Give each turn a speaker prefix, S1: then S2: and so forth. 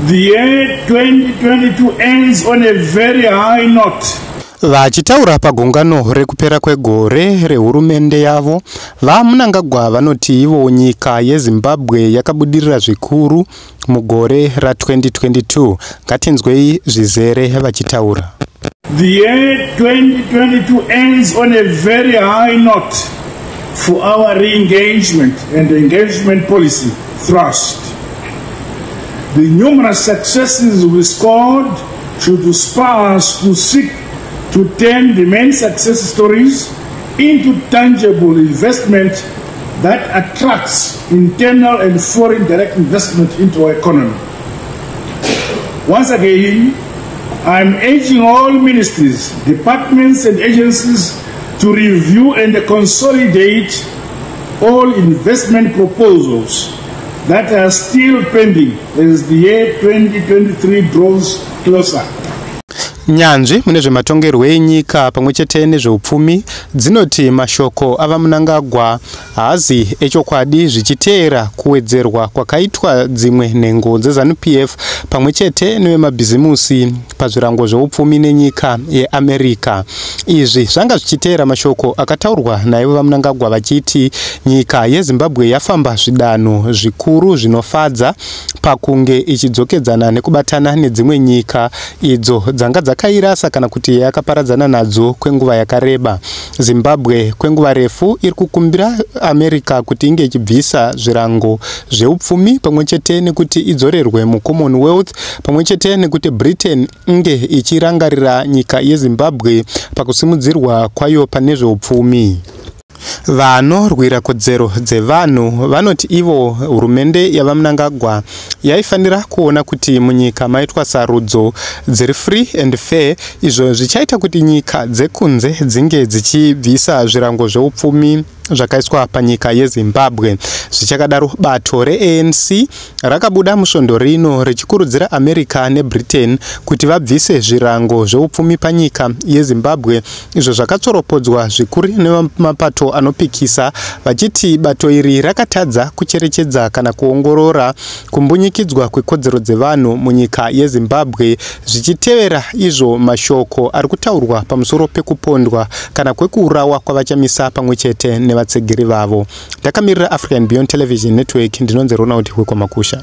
S1: The year 2022 ends on a very high note.
S2: Vachitaura pagungano rekupera kwegore rehurumende yavo, VaMnangagwa vanoti ivo nyika yeZimbabwe yakabudirira zvikuru mugore ra2022. Ngatinzwei zvizere vachitaura.
S1: The year 2022 ends on a very high note for our re-engagement and engagement policy thrust. The numerous successes we scored should inspire us to seek to turn the main success stories into tangible investment that attracts internal and foreign direct investment into our economy. Once again, I'm urging all ministries, departments and agencies to review and consolidate all investment proposals that are still pending as the year 2023 draws closer.
S2: Nyanzvi mune zvematongerwo enyika pamwechete nezveupfumi dzinoti mashoko avaMnangagwa haazi echokwadi zvichiteera kuwedzerwa kwakaitwa dzimwe nhengo dzeZANU-PF pamwechete nevemabhizimusi pazvirango zveupfumi nenyika yeAmerica. Izvi zvanga zvichiteera mashoko akataurwa naivo VaMnangagwa vachiti nyika yeZimbabwe yafamba zvidanho zvikuru zvinofadza pakunge ichidzokedzana nekubatana nedzimwe nyika idzo dzanga dzakairasa kana kuti yakaparadzana nadzo kwenguva yakareba. Zimbabwe kwenguva refu iri kukumbira America kuti inge ichibvisa zvirango zveupfumi pamwechete nekuti idzorerwe muCommonwealth, pamwechete nekuti Britain inge ichirangarira nyika yeZimbabwe pakusimudzirwa kwayo pane zveupfumi. Vanorwira kodzero dzevanhu vanoti ivo hurumende yavaMnangagwa yaifanira kuona kuti munyika maitwa sarudzo dziri free and fair, izvo zvichaita kuti nyika dzekunze dzinge dzichibvisa zvirango zveupfumi zvakaiswa panyika yeZimbabwe. Zvichakadaro bato reANC rakabuda musvondo rino richikurudzira America neBritain kuti vabvise zvirango zveupfumi panyika yeZimbabwe, izvo zvakatsoropodzwa zvikuru nemapato anopikisa vachiti bato iri rakatadza kucherechedza kana kuongorora kumbunyikidzwa kwekodzero dzevanhu munyika yeZimbabwe, zvichitevera izvo mashoko ari kutaurwa pamusoro pekupondwa kana kwekuurawa kwavaChamisa pamwechete nevatsegeri vavo. Ndakamirira African Beyond Television Network, ndinonzi Ronald Hwekwa Makusha.